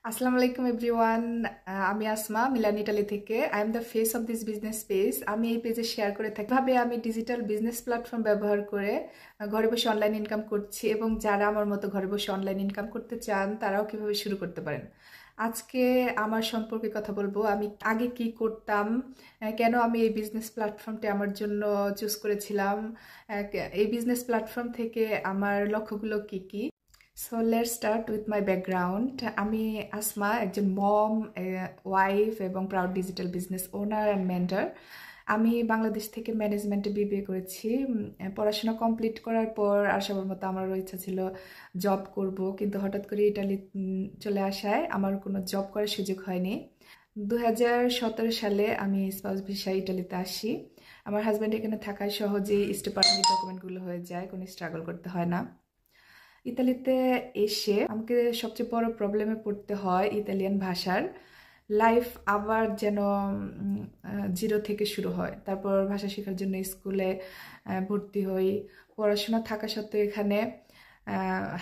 আসসালামু আলাইকুম এভরিওয়ান। আমি আসমা মিলান ইটালি থেকে। I am the face of this business page. আমি এই পেজে শেয়ার করে থাকি ভাবে আমি ডিজিটাল বিজনেস প্ল্যাটফর্ম ব্যবহার করে ঘরে বসে অনলাইন ইনকাম করছি, এবং যারা আমার মতো ঘরে বসে অনলাইন ইনকাম করতে চান তারাও কিভাবে শুরু করতে পারেন। আজকে আমার সম্পর্কে কথা বলবো। আমি আগে কি করতাম, কেন আমি এই বিজনেস প্ল্যাটফর্মটি আমার জন্য চুজ করেছিলাম, এই বিজনেস প্ল্যাটফর্ম থেকে আমার লক্ষ্যগুলো কি কি। So let's start with my background. আমি আসমা, একজন মম, ওয়াইফ এবং proud digital business owner and mentor. আমি বাংলাদেশ থেকে ম্যানেজমেন্টে বিবিএ করেছি। পড়াশোনা কমপ্লিট করার পর আর সবার মতো আমারও ইচ্ছা ছিল জব করব, কিন্তু হঠাৎ করে ইটালি চলে আসায় আমার কোনো জব করার সুযোগ হয়নি। 2017 সালে আমি স্পাউস ভিসা ইটালিতে আসি। আমার হাজব্যান্ড এখানে থাকায় সহজেই স্টে পারমিট ডকুমেন্টগুলো হয়ে যায়, কোনো স্ট্রাগল করতে হয় না। ইতালিতে এসে আমাকে সবচেয়ে বড় প্রবলেমে পড়তে হয় ইতালিয়ান ভাষার। লাইফ আবার যেন জিরো থেকে শুরু হয়। তারপর ভাষা শেখার জন্য স্কুলে ভর্তি হই। পড়াশোনা থাকা সত্ত্বেও এখানে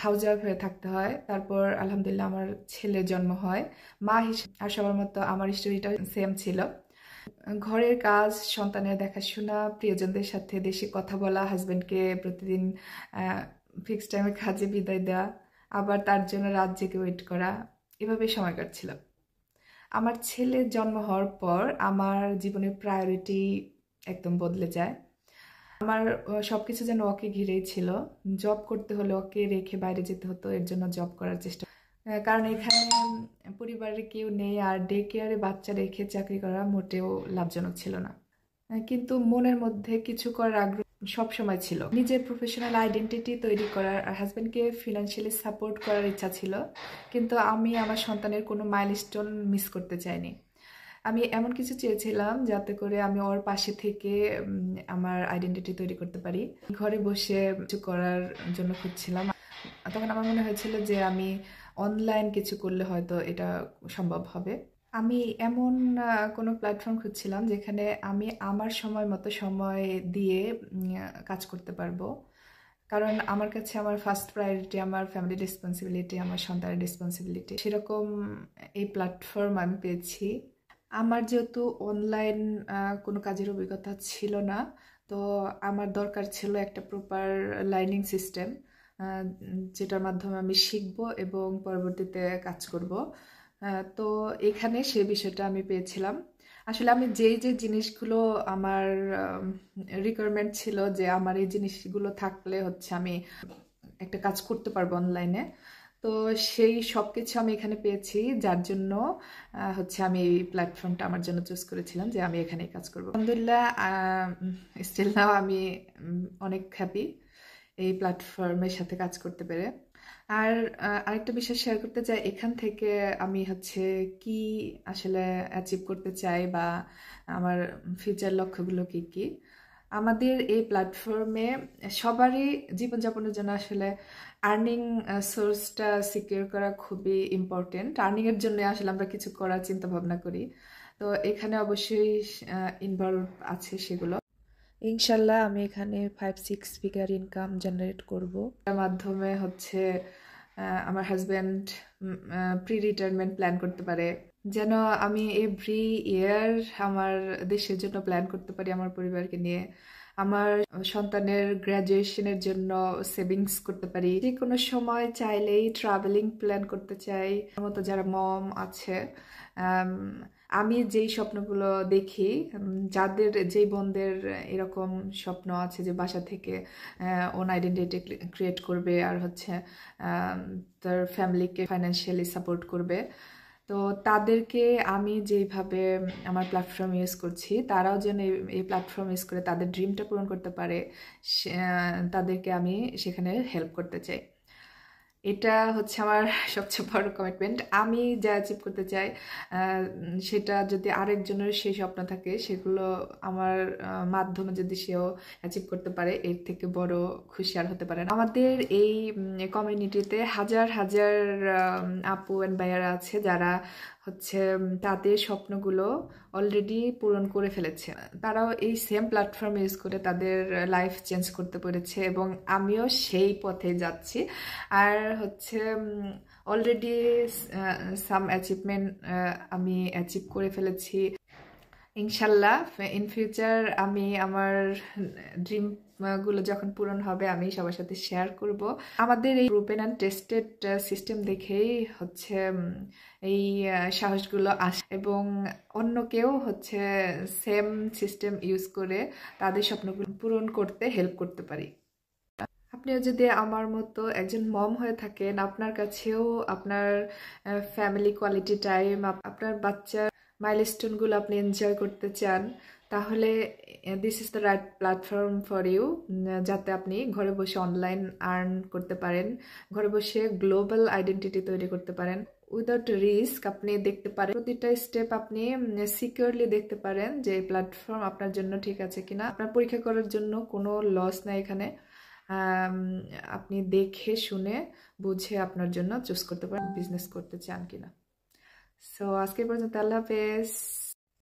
হাউস ওয়াইফ হয়ে থাকতে হয়। তারপর আলহামদুলিল্লাহ আমার ছেলের জন্ম হয়। মা হিসেবে আর সবার মতো আমার স্টোরিটা সেম ছিল। ঘরের কাজ, সন্তানের দেখাশোনা, প্রিয়জনদের সাথে দেশে কথা বলা, হাজব্যান্ডকে প্রতিদিন ফিক্সড টাইমে কাজে বিদায় দেওয়া, আবার তার জন্য রাত জেগে ওয়েট করা, এভাবে সময় কাটছিল। আমার ছেলের জন্ম হওয়ার পর আমার জীবনের প্রায়োরিটি একদম বদলে যায়। আমার সবকিছু যেন ওকে ঘিরেই ছিল। জব করতে হলে ওকে রেখে বাইরে যেতে হতো, এর জন্য জব করার চেষ্টা। কারণ এখানে পরিবারে কেউ নেই, আর ডে কেয়ারে বাচ্চা রেখে চাকরি করা মোটেও লাভজনক ছিল না। কিন্তু মনের মধ্যে কিছু করার আগ্রহ সব সময় ছিল। নিজের প্রফেশনাল আইডেন্টিটি তৈরি করার আর হাজব্যান্ডকে ফিনান্সিয়ালি সাপোর্ট করার ইচ্ছা ছিল, কিন্তু আমি আমার সন্তানের কোনো মাইলস্টোন মিস করতে চাইনি। আমি এমন কিছু চেয়েছিলাম যাতে করে আমি ওর পাশে থেকে আমার আইডেন্টিটি তৈরি করতে পারি। ঘরে বসে কিছু করার জন্য খুঁজছিলাম। তখন আমার মনে হয়েছিল যে আমি অনলাইন কিছু করলে হয়তো এটা সম্ভব হবে। আমি এমন কোনো প্ল্যাটফর্ম খুঁজছিলাম যেখানে আমি আমার সময় মতো সময় দিয়ে কাজ করতে পারবো। কারণ আমার কাছে আমার ফার্স্ট প্রায়োরিটি আমার ফ্যামিলি রেসপন্সিবিলিটি, আমার সন্তানের রেসপন্সিবিলিটি। সেরকম এই প্ল্যাটফর্ম আমি পেয়েছি। আমার যেহেতু অনলাইন কোনো কাজের অভিজ্ঞতা ছিল না, তো আমার দরকার ছিল একটা প্রপার লার্নিং সিস্টেম, যেটার মাধ্যমে আমি শিখবো এবং পরবর্তীতে কাজ করব। তো এখানে সে বিষয়টা আমি পেয়েছিলাম। আসলে আমি যেই যে জিনিসগুলো আমার রিকোয়ারমেন্ট ছিল যে আমার এই জিনিসগুলো থাকলে হচ্ছে আমি একটা কাজ করতে পারবো অনলাইনে, তো সেই সব কিছু আমি এখানে পেয়েছি, যার জন্য হচ্ছে আমি এই প্ল্যাটফর্মটা আমার জন্য চুজ করেছিলাম যে আমি এখানেই কাজ করবো। আলহামদুলিল্লাহ স্টিল নাও আমি অনেক হ্যাপি এই প্ল্যাটফর্মের সাথে কাজ করতে পেরে। আর আরেকটা বিষয় শেয়ার করতে চাই, এখান থেকে আমি হচ্ছে কি আসলে অ্যাচিভ করতে চাই বা আমার ফিউচার লক্ষ্যগুলো কি কি। আমাদের এই প্ল্যাটফর্মে সবারই জীবনযাপনের জন্য আসলে আর্নিং সোর্সটা সিকিউর করা খুবই ইম্পর্টেন্ট। আর্নিংয়ের জন্য আসলে আমরা কিছু করার চিন্তা ভাবনা করি, তো এখানে অবশ্যই ইনভলভ আছে সেগুলো। ইনশাল্লাহ আমি এখানে 5-6 ফিগার ইনকাম জেনারেট করব। তার মাধ্যমে হচ্ছে আমার হাজব্যান্ড প্রি রিটায়ারমেন্ট প্ল্যান করতে পারে, যেন আমি এভরি ইয়ার আমার দেশের জন্য প্ল্যান করতে পারি আমার পরিবারকে নিয়ে। আমার সন্তানের গ্র্যাজুয়েশনের জন্য সেভিংস করতে পারি। যে কোনো সময় চাইলেই ট্রাভেলিং প্ল্যান করতে চাই। আমার মতো যারা মম আছে, আমি যেই স্বপ্নগুলো দেখি, যাদের যেই বোনদের এরকম স্বপ্ন আছে যে বাসা থেকে ওন আইডেন্টিটি ক্রিয়েট করবে আর হচ্ছে তার ফ্যামিলিকে ফাইন্যান্সিয়ালি সাপোর্ট করবে, তো তাদেরকে আমি যেইভাবে আমার প্ল্যাটফর্ম ইউজ করছি, তারাও যেন এই প্ল্যাটফর্ম ইউজ করে তাদের ড্রিমটা পূরণ করতে পারে, তাদেরকে আমি সেখানে হেল্প করতে চাই। এটা হচ্ছে আমার সবচেয়ে বড় কমিটমেন্ট। আমি যা অ্যাচিভ করতে চাই সেটা যদি আরেকজনের সেই স্বপ্ন থাকে, সেগুলো আমার মাধ্যমে যদি সেও অ্যাচিভ করতে পারে, এর থেকে বড় খুশি আর হতে পারে না। আমাদের এই কমিউনিটিতে হাজার হাজার আপু অ্যান্ড ভাইয়ারা আছে যারা হচ্ছে তাদের স্বপ্নগুলো অলরেডি পূরণ করে ফেলেছে। তারাও এই সেম প্ল্যাটফর্ম ইউজ করে তাদের লাইফ চেঞ্জ করতে পেরেছে, এবং আমিও সেই পথে যাচ্ছি। আর হচ্ছে অলরেডি সাম অ্যাচিভমেন্ট আমি অ্যাচিভ করে ফেলেছি। ইনশাল্লাহ ইন ফিউচার আমি আমার ড্রিম গুলো যখন পূরণ হবে আমি সবার সাথে শেয়ার করব। আমাদের এই প্রুভেন অ্যান্ড টেস্টেড সিস্টেম দেখেই হচ্ছে এই সাহসগুলো আসে এবং অন্য কেউ হচ্ছে সেম সিস্টেম ইউজ করে তাদের স্বপ্নগুলো পূরণ করতে হেল্প করতে পারি। আপনিও যদি আমার মতো একজন মম হয়ে থাকেন, আপনার কাছেও আপনার ফ্যামিলি কোয়ালিটি টাইম, আপনার বাচ্চার মাইলস্টোনগুলো আপনি এনজয় করতে চান, তাহলে this is the right platform for you, যাতে আপনি ঘরে বসে অনলাইন আর্ন করতে পারেন, ঘরে বসে গ্লোবাল আইডেন্টিটি তৈরি করতে পারেন উইদাউট রিস্ক। আপনি দেখতে পারেন প্রতিটা স্টেপ, আপনি সিকিউরলি দেখতে পারেন যে এই প্ল্যাটফর্ম আপনার জন্য ঠিক আছে কিনা। আপনার পরীক্ষা করার জন্য কোনো লস নাই এখানে। আপনি দেখে শুনে বুঝে আপনার জন্য চুজ করতে পারেন বিজনেস করতে চান কিনা। সো আজকে পর্যন্ত আল্লাহ হাফেজ।